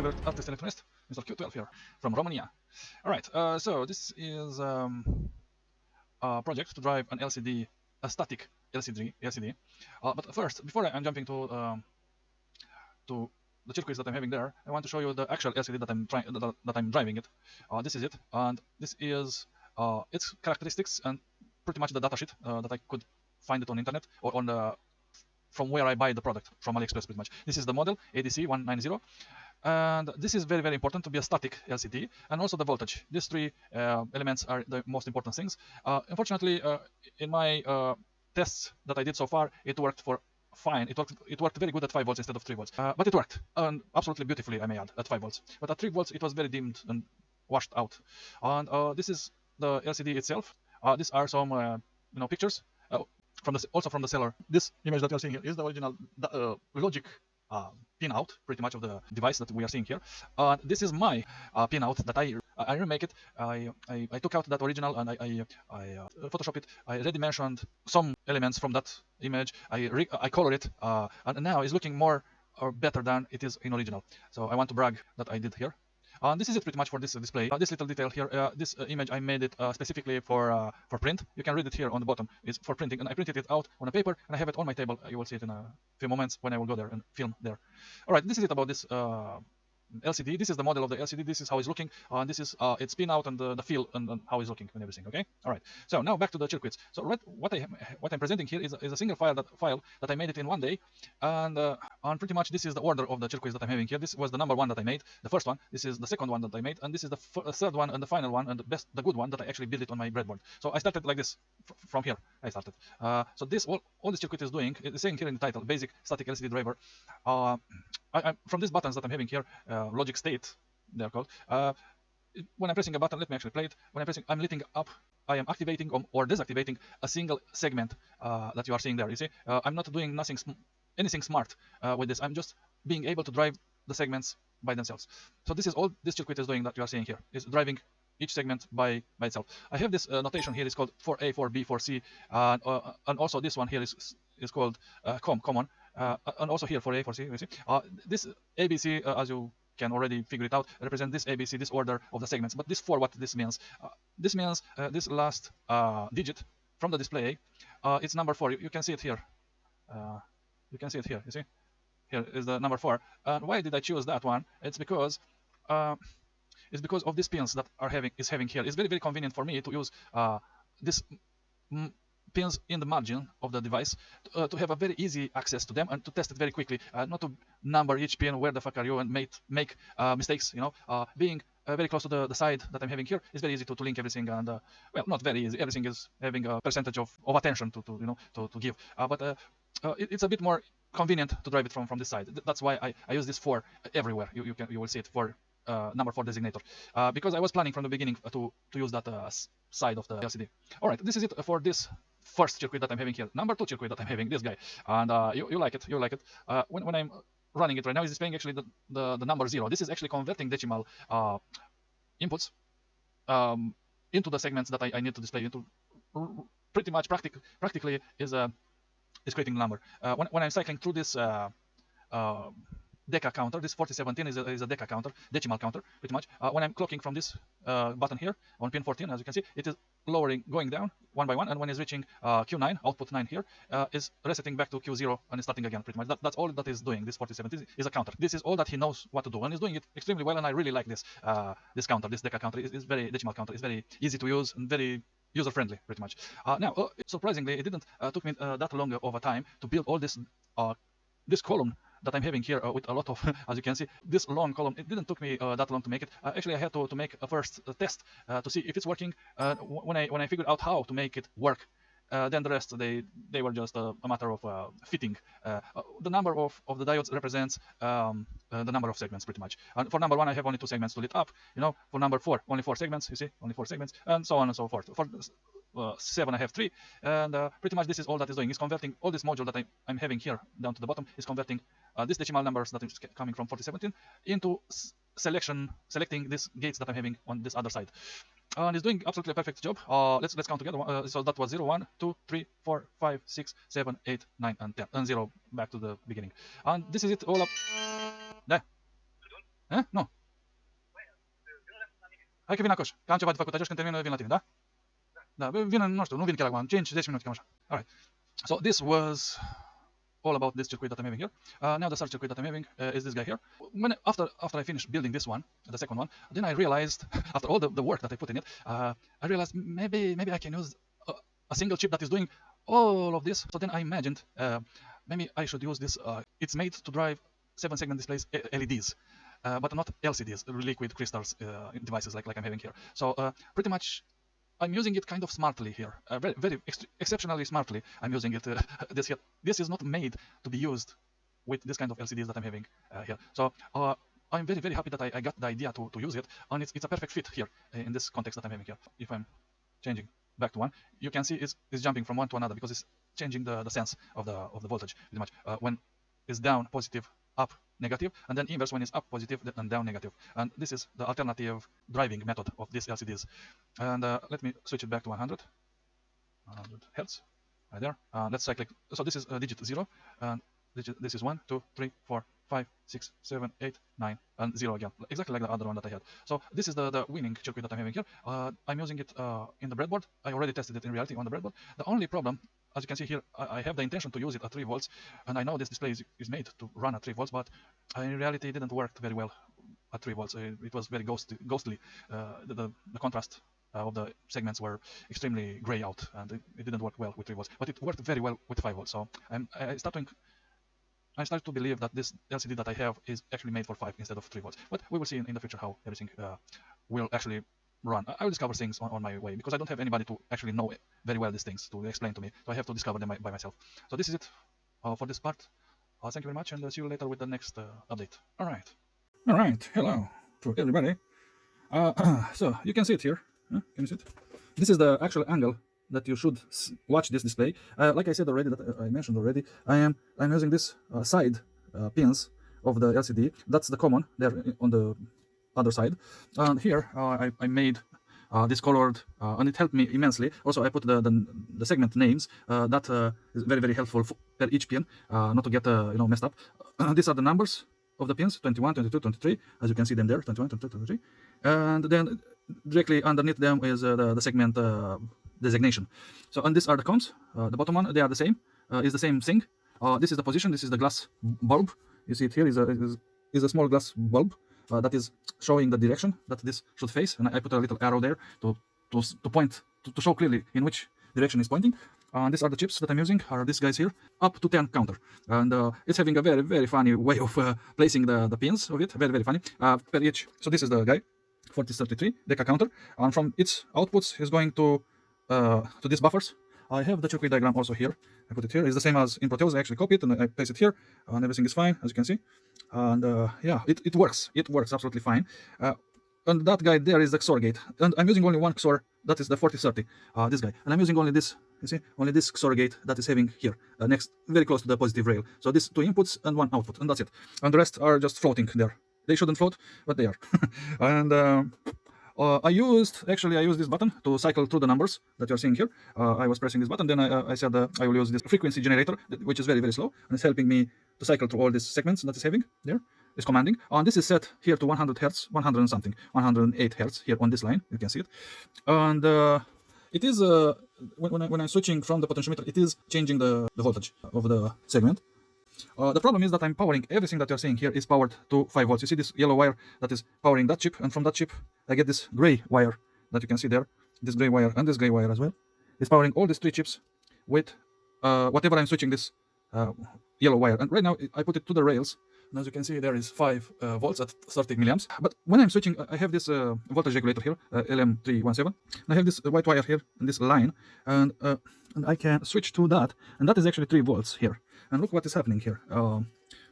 favorite artist electronist, Mr. Q12 here from Romania. Alright, so this is a project to drive an LCD, a static LCD. But first, before I'm jumping to the circuits that I'm having there, I want to show you the actual LCD that I'm driving it. This is it, and this is its characteristics and pretty much the datasheet that I could find it on internet or on the from where I buy the product, from AliExpress pretty much. This is the model ADC190, and this is very important to be a static LCD, and also the voltage. These three elements are the most important things. Unfortunately, in my tests that I did so far, it worked for fine. It worked very good at 5 volts instead of 3 volts. But it worked, and absolutely beautifully, I may add, at 5 volts. But at 3 volts, it was very dimmed and washed out. And this is the LCD itself. These are some pictures also from the seller. This image that you're seeing here is the original logic pinout, pretty much, of the device that we are seeing here. This is my pinout that I remake it. I took out that original and I Photoshop it. I redimensioned some elements from that image. I color it, and now it's looking more or better than it is in original. So I want to brag that I did here. This is it pretty much for this display. This little detail here, this image I made it specifically for print. You can read it here on the bottom. It's for printing, and I printed it out on a paper, and I have it on my table. You will see it in a few moments when I will go there and film there. All right, this is it about this LCD. This is the model of the LCD. This is how it's looking. This is its pin out and the feel and how it's looking and everything. Okay. All right. So now back to the circuits. So what I'm presenting here is a single file that I made it in one day, and pretty much this is the order of the circuits that I'm having here. This was the number one that I made, the first one. This is the second one that I made, and this is the third one and the final one and the good one that I actually built it on my breadboard. So I started like this from here. I started. So this all the circuit is doing. It's saying here in the title, basic static LCD driver. From these buttons that I'm having here, logic state, they're called. When I'm pressing a button, let me actually play it. When I'm pressing, I'm lighting up. I am activating or deactivating a single segment that you are seeing there. You see, I'm not doing anything smart with this. I'm just being able to drive the segments by themselves. So this is all this circuit is doing that you are seeing here. Is driving each segment by itself. I have this notation here. It's called 4A, 4B, 4C, and also this one here is called common. And also here 4A, 4C, you see. This ABC, as you can already figure it out, represent this ABC, this order of the segments. But this 4, what this means? This means this last digit from the display, it's number 4. You can see it here. You can see it here, you see? Here is the number 4. Why did I choose that one? It's because of these pins that is having here. It's very convenient for me to use this pins in the margin of the device to have a very easy access to them and to test it very quickly, not to number each pin, where the fuck are you, and make mistakes, being very close to the side that I'm having here is very easy to link everything, and well, not very easy. Everything is having a percentage of attention to give, but it's a bit more convenient to drive it from this side. That's why I use this 4 everywhere. You will see it for number 4 designator, because I was planning from the beginning to use that side of the LCD. All right, this is it for this first circuit that I'm having here. Number 2 circuit that I'm having, this guy, and you like it. When I'm running it right now, it's displaying actually the number 0. This is actually converting decimal inputs into the segments that I need to display into. Pretty much practically is creating the number. When I'm cycling through this deca counter, this 4017 is a deca counter, decimal counter, pretty much. When I'm clocking from this button here on pin 14, as you can see, it is going down one by one, and when it's reaching Q9, output 9 here, is resetting back to Q0 and is starting again, pretty much. That's all that is doing. This 4017 is a counter. This is all that he knows what to do, and he's doing it extremely well, and I really like this counter. This deca counter is very decimal counter. It's very easy to use and very user-friendly, pretty much. Now, surprisingly, it didn't took me that long of a time to build all this column that I'm having here with a lot of, as you can see, this long column. It didn't took me that long to make it. Actually, I had to make a first test to see if it's working. When I figured out how to make it work, then the rest, they were just a matter of fitting. The number of the diodes represents the number of segments, pretty much. And for number 1, I have only 2 segments to lit up. For number 4, only 4 segments. You see, only 4 segments, and so on and so forth. For 7, I have 3, and pretty much this is all that is doing. Is converting all this module that I'm having here down to the bottom. Is converting these decimal numbers that is coming from 4017 into selecting these gates that I'm having on this other side. And it's doing absolutely a perfect job. Let's count together. So that was 0, 1, 2, 3, 4, 5, 6, 7, 8, 9, and 10, and 0 back to the beginning. And this is it all up. There. Nu. Hai că vin acasă. Că am ceva de făcut aici, când termin, vin la tine, da? Da, vin, nu știu, nu vin chiar acum, 5-10 minute, cam așa. Alright. So this was all about this circuit that I'm having here. Now the third circuit that I'm having is this guy here. After I finished building this one, the second one, then I realized, after all the work that I put in it, I realized maybe I can use a single chip that is doing all of this. So then I imagined maybe I should use this. It's made to drive 7-segment displays LEDs. But not LCDs, liquid crystals devices like I'm having here. So pretty much I'm using it kind of smartly here, very exceptionally smartly. I'm using it this here. This is not made to be used with this kind of LCDs that I'm having here. So I'm very happy that I got the idea to use it, and it's a perfect fit here in this context that I'm having here. If I'm changing back to one, you can see it's jumping from one to another because it's changing the sense of the voltage pretty much. When it's down, positive, up, negative, and then inverse when it's up, positive, and down, negative. And this is the alternative driving method of these LCDs. And let me switch it back to 100 hertz, right there. Let's cycle. So this is digit 0, and this is 1, 2, 3, 4, 5, 6, 7, 8, 9, and 0 again, exactly like the other one that I had. So this is the winning circuit that I'm having here. I'm using it in the breadboard. I already tested it in reality on the breadboard. The only problem, as you can see here, I have the intention to use it at 3 volts, and I know this display is made to run at 3 volts, but in reality it didn't work very well at 3 volts. It was very ghostly. The contrast of the segments were extremely gray out, and it didn't work well with 3 volts, but it worked very well with 5 volts. So I start to believe that this LCD that I have is actually made for 5 instead of 3 volts. But we will see in the future how everything will actually run. I will discover things on my way because I don't have anybody to actually know very well these things to explain to me. So I have to discover them by myself. So this is it for this part. Thank you very much, and see you later with the next update. All right. Hello to everybody. So you can see it here. Can you see it? This is the actual angle that you should watch this display. Like I said already, that I mentioned already, I'm using this side pins of the LCD. That's the common there on the other side. And here I made this colored, and it helped me immensely. Also, I put the segment names. That is very helpful per each pin, not to get messed up. These are the numbers of the pins: 21, 22, 23. As you can see them there, 21, 22, 23. And then directly underneath them is the segment designation. So, and these are the cones. The bottom one, they are the same. Is the same thing. This is the position. This is the glass bulb. You see it here is a small glass bulb that is showing the direction that this should face. And I put a little arrow there to point to show clearly in which direction is pointing. These are the chips that I'm using. Are these guys here, up to 10 counter, and it's having a very funny way of placing the pins of it. Very funny per each. So this is the guy, 4033 deca counter, and from its outputs is going to these buffers. I have the circuit diagram also here. I put it here. It's the same as in Proteus. I actually copy it and I place it here, and everything is fine, as you can see. And yeah, it works. It works absolutely fine. And that guy there is the XOR gate, and I'm using only one XOR. That is the 4030. This guy, and I'm using only this. You see, only this XOR gate that is having here next, very close to the positive rail. So these 2 inputs and 1 output, and that's it. And the rest are just floating there. They shouldn't float, but they are. And I used this button to cycle through the numbers that you're seeing here. I was pressing this button, then I said I will use this frequency generator, which is very slow, and it's helping me to cycle through all these segments that is having there. Is commanding, and this is set here to 100 hertz, 100 and something, 108 hertz here on this line. You can see it, and it is when I'm switching from the potentiometer, it is changing the voltage of the segment. The problem is that I'm powering everything that you're seeing here is powered to 5 volts. You see this yellow wire that is powering that chip, and from that chip I get this gray wire that you can see there, this gray wire and this gray wire as well. It's powering all these 3 chips with whatever I'm switching this yellow wire. And right now I put it to the rails, and as you can see there is 5 volts at 30 milliamps. But when I'm switching, I have this voltage regulator here, LM317. I have this white wire here and this line, and I can switch to that, and that is actually 3 volts here. And look what is happening here.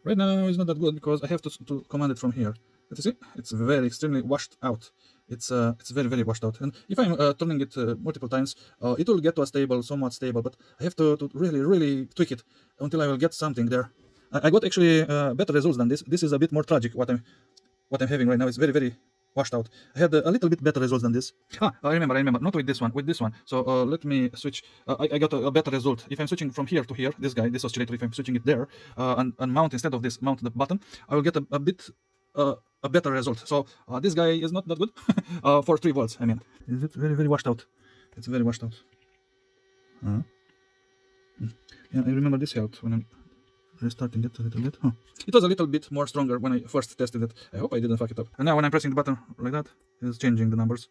Right now it's not that good because I have to command it from here. But you see, it's extremely washed out. It's very washed out. And if I'm turning it multiple times, it will get to a somewhat stable. But I have to really tweak it until I will get something there. I got actually better results than this. This is a bit more tragic. What I'm having right now is very washed out. I had a little bit better results than this. I remember, not with this one, with this one. So let me switch. I got a better result. If I'm switching from here to here, this oscillator, if I'm switching it there, and mount instead of this, mount the button, I will get a bit a better result. So this guy is not that good for 3 volts. I mean, is it very washed out? It's very washed out. Yeah, I remember this helped when I'm restarting it a little bit. It was a little bit more stronger when I first tested it. I hope I didn't fuck it up. And now when I'm pressing the button like that, it's changing the numbers.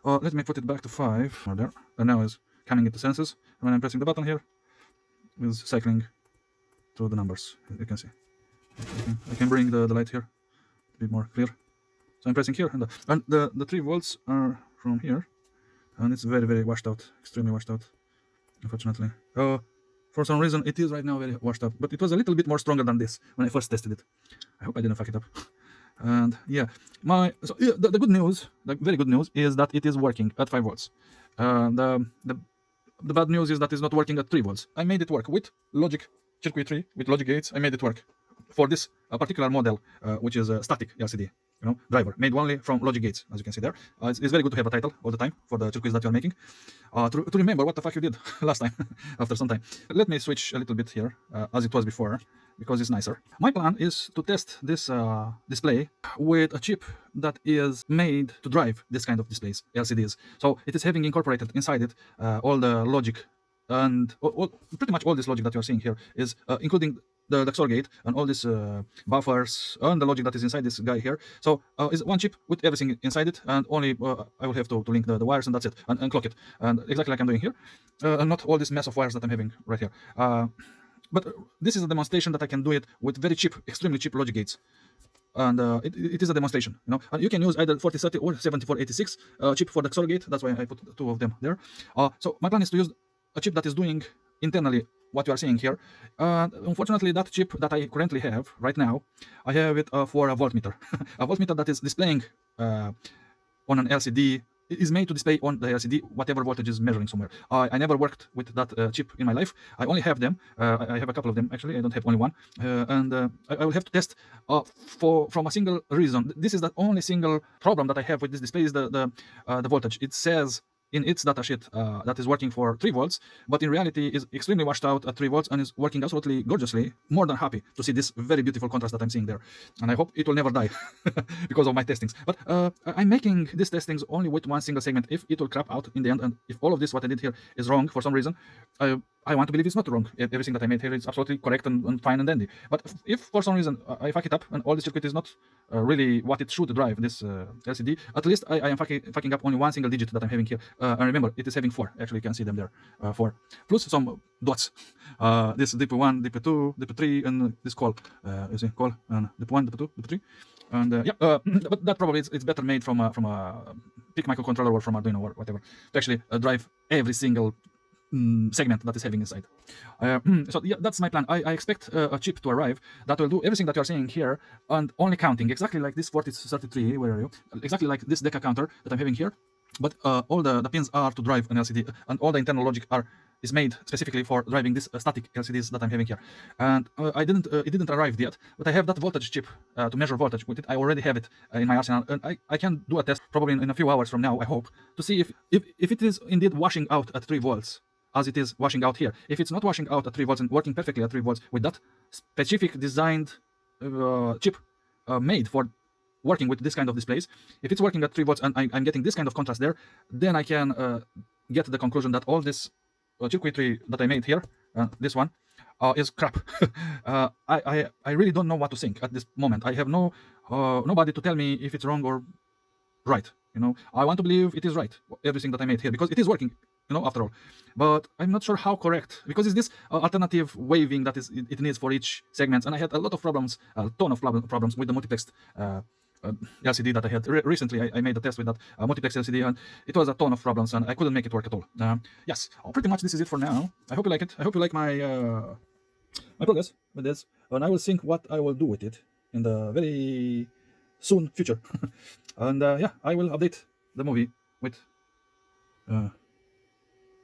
Let me put it back to 5 or there. And now it's coming into senses. And when I'm pressing the button here, it's cycling through the numbers. You can see. I can bring the light here to be more clear. So I'm pressing here, and the 3 volts are from here, and it's very washed out, extremely washed out, unfortunately. For some reason it is right now very washed out, but it was a little bit more stronger than this when I first tested it. I hope I didn't fuck it up. And yeah, the good news, the very good news, is that it is working at 5 volts. The bad news is that it's not working at 3 volts. I made it work with logic circuitry, with logic gates. I made it work for this particular model, which is a static LCD, driver made only from logic gates, as you can see there. It's very good to have a title all the time for the circuits that you're making, to remember what the fuck you did last time after some time. Let me switch a little bit here, as it was before, because it's nicer. My plan is to test this display with a chip that is made to drive this kind of displays, LCDs. So it is having incorporated inside it all the logic, and pretty much all this logic that you're seeing here is including the XOR gate and all these buffers and the logic that is inside this guy here. So it's one chip with everything inside it, and only I will have to link the wires, and that's it, and clock it, and exactly like I'm doing here, and not all this mess of wires that I'm having right here. But this is a demonstration that I can do it with very cheap, extremely cheap logic gates. And it is a demonstration, and you can use either 4030 or 7486 chip for the XOR gate. That's why I put 2 of them there. So my plan is to use a chip that is doing internally what you are seeing here. Unfortunately, that chip that I currently have right now, I have it for a voltmeter. A voltmeter that is displaying on an LCD. It is made to display on the LCD whatever voltage is measuring somewhere. I never worked with that chip in my life. I only have them. I have a couple of them actually. I don't have only one. And I will have to test from a single reason. This is the only single problem that I have with this display is the voltage. It says in its datasheet that is working for 3 volts, but in reality is extremely washed out at 3 volts and is working absolutely gorgeously. More than happy to see this very beautiful contrast that I'm seeing there, and I hope it will never die because of my testings. But I'm making these testings only with one single segment. If it will crap out in the end, and if all of this what I did here is wrong for some reason, I want to believe it's not wrong. Everything that I made here is absolutely correct and fine and dandy. But if for some reason I fuck it up and all the circuit is not really what it should drive this LCD, at least I am fucking up only one single digit that I'm having here. And remember, it is having 4. Actually, you can see them there, 4, plus some dots. This DP1, DP2, DP3, and this call. You see, call, and DP1, DP2, DP3. And yeah, but that probably it's better made from a PIC microcontroller or from Arduino or whatever to actually drive every single segment that is having inside. So yeah, that's my plan. I expect a chip to arrive that will do everything that you're seeing here and only counting exactly like this 4033. Where are you? Exactly like this Deca counter that I'm having here. But all the pins are to drive an LCD, and all the internal logic is made specifically for driving this static LCDs that I'm having here. And it didn't arrive yet, but I have that voltage chip to measure voltage with it. I already have it in my arsenal, and I can do a test probably in a few hours from now, I hope, to see if it is indeed washing out at 3 volts as it is washing out here. If it's not washing out at 3 volts and working perfectly at 3 volts with that specific designed chip made for working with this kind of displays, if it's working at 3 volts and I'm getting this kind of contrast there, then I can get the conclusion that all this circuitry that I made here, this one, is crap. I really don't know what to think at this moment. I have nobody to tell me if it's wrong or right. I want to believe it is right, everything that I made here, because it is working, after all. But I'm not sure how correct, because it's this alternative waving that it needs for each segment, and I had a lot of problems, a ton of problems with the multiplexed LCD that I had recently. I made a test with that multiplex LCD, and it was a ton of problems, and I couldn't make it work at all. Yes, pretty much this is it for now. I hope you like it. I hope you like my my progress with this, and I will think what I will do with it in the very soon future. And yeah, I will update the movie with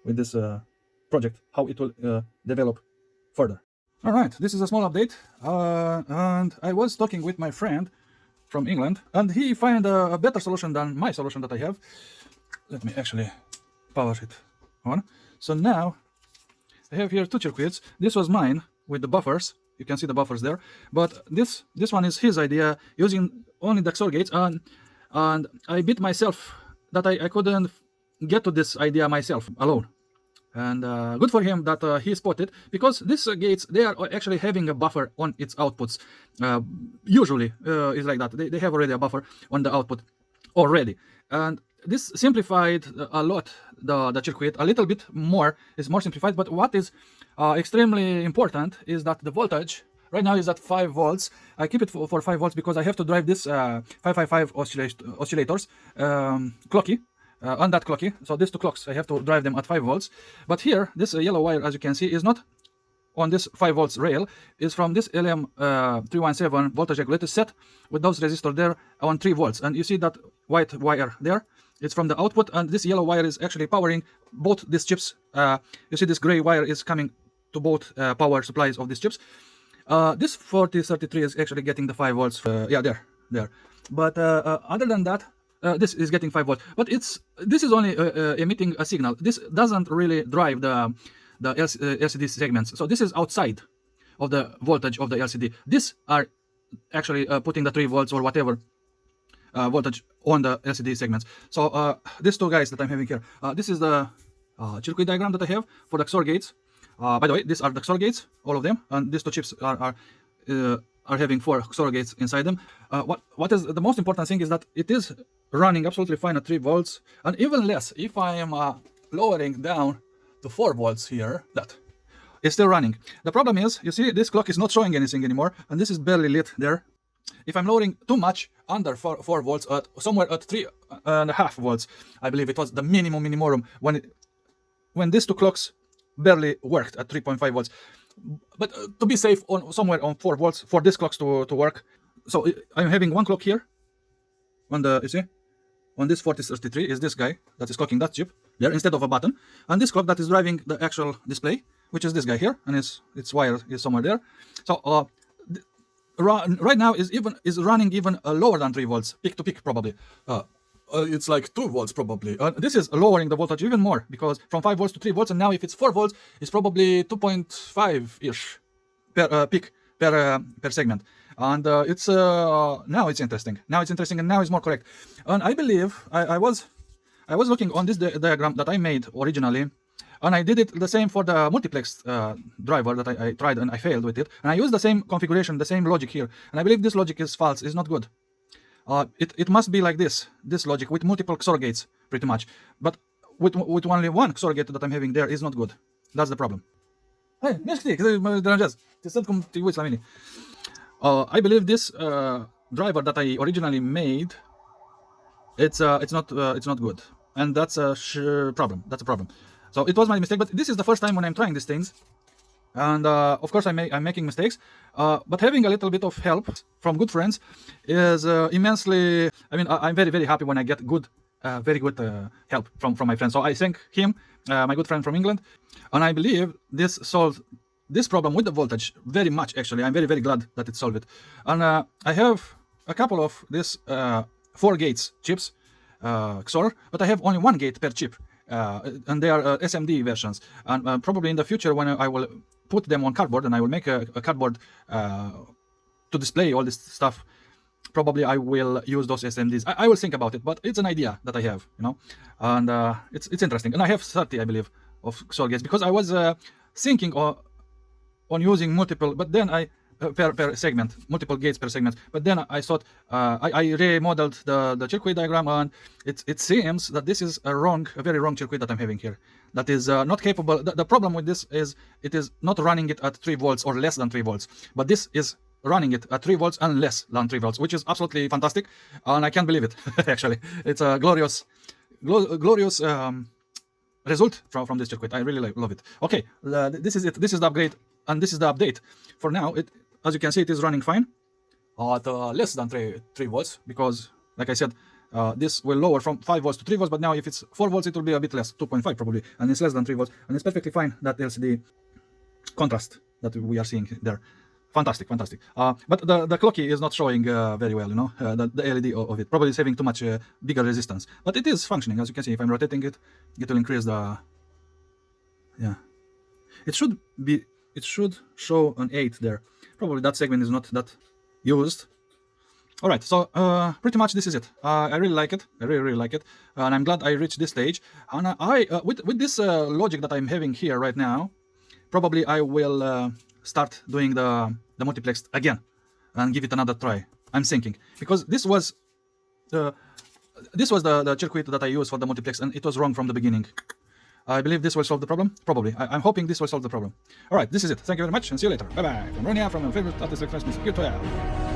this project, how it will develop further. All right, this is a small update, and I was talking with my friend from England, and he found a better solution than my solution that I have. Let me actually power it on. So now I have here 2 circuits. This was mine with the buffers. You can see the buffers there, but this one is his idea, using only the XOR gates, and I beat myself that I couldn't get to this idea myself alone. And good for him that he spotted, because these gates, they are actually having a buffer on its outputs. Usually is like that. They have already a buffer on the output already, and this simplified a lot the circuit a little bit more. It's more simplified, but what is extremely important is that the voltage right now is at 5 volts. I keep it for 5 volts because I have to drive this 555 oscillators clocky on that clocky. So these two clocks, I have to drive them at 5 volts. But here, this yellow wire, as you can see, is not on this 5 volts rail, is from this LM317 voltage regulator set with those resistors there on 3 volts. And you see that white wire there, it's from the output, and this yellow wire is actually powering both these chips. You see this gray wire is coming to both power supplies of these chips. This 4033 is actually getting the 5 volts. Yeah, there. But other than that, this is getting 5 volts. But this is only emitting a signal. This doesn't really drive the LCD segments. So this is outside of the voltage of the LCD. These are actually putting the 3 volts or whatever voltage on the LCD segments. So these two guys that I'm having here, this is the circuit diagram that I have for the XOR gates. By the way, these are the XOR gates, all of them, and these two chips are having 4 XOR gates inside them. What is the most important thing is that it is running absolutely fine at 3 volts, and even less if I am lowering down to 4 volts here. That is still running. The problem is, you see, this clock is not showing anything anymore, and this is barely lit there. If I'm lowering too much under 4 volts, somewhere at 3.5 volts, I believe it was the minimum when these two clocks barely worked at 3.5 volts. But to be safe, on somewhere on 4 volts for these clocks to work. So I'm having one clock here on the, you see, on this 4033 is this guy that is clocking that chip there instead of a button, and this clock that is driving the actual display, which is this guy here, and its wire is somewhere there. So right now is running even lower than 3 volts, peak to peak probably. It's like 2 volts probably. This is lowering the voltage even more, because from 5 volts to 3 volts, and now if it's 4 volts, it's probably 2.5-ish per peak per segment. And it's now it's interesting. Now it's interesting, and now it's more correct. And I believe I was looking on this diagram that I made originally, and I did it the same for the multiplex driver that I tried, and I failed with it. And I used the same configuration, the same logic here. And I believe this logic is false, is not good. It must be like this logic with multiple XOR gates, pretty much. But with only one XOR gate that I'm having there is not good. That's the problem. Hey, I believe this driver that I originally made, it's not good, and that's a problem. That's a problem. So it was my mistake, but this is the first time when I'm trying these things, and of course I'm making mistakes. But having a little bit of help from good friends is immensely. I mean, I'm very, very happy when I get very good help from my friends. So I thank him, my good friend from England, and I believe this solved this problem with the voltage very much. Actually, I'm very, very glad that it solved it. And I have a couple of these 4 gates chips, XOR, but I have only 1 gate per chip, and they are SMD versions. And probably in the future, when I will put them on cardboard and I will make a cardboard to display all this stuff, probably I will use those SMDs. I will think about it, but it's an idea that I have, you know, and it's interesting. And I have 30, I believe, of XOR gates, because I was thinking on using multiple, but then I per segment, multiple gates per segment. But then I thought I remodeled the circuit diagram, and it seems that this is a very wrong circuit that I'm having here. That is not capable. The problem with this is it is not running it at 3 volts or less than 3 volts, but this is running it at 3 volts and less than 3 volts, which is absolutely fantastic, and I can't believe it. Actually, it's a glorious result from this circuit. I really love it. Okay, this is it. This is the upgrade, and this is the update. For now, as you can see, it is running fine at less than 3 volts, because, like I said, this will lower from 5 volts to 3 volts, but now if it's 4 volts, it will be a bit less, 2.5 probably, and it's less than 3 volts, and it's perfectly fine, that LCD contrast that we are seeing there. Fantastic. But the clocky is not showing very well, you know, the LED of it. Probably is having too much bigger resistance. But it is functioning, as you can see. If I'm rotating it, it will increase the... Yeah. It should show an 8 there. Probably that segment is not that used. All right, so pretty much this is it. I really like it. I really like it, and I'm glad I reached this stage. And with this logic that I'm having here right now, probably I will start doing the multiplex again and give it another try. I'm thinking because this was the circuit that I used for the multiplex, and it was wrong from the beginning. I believe this will solve the problem. Probably. I'm hoping this will solve the problem. All right, this is it. Thank you very much, and see you later. Bye bye. From Ronia, from my favorite artist, Q12.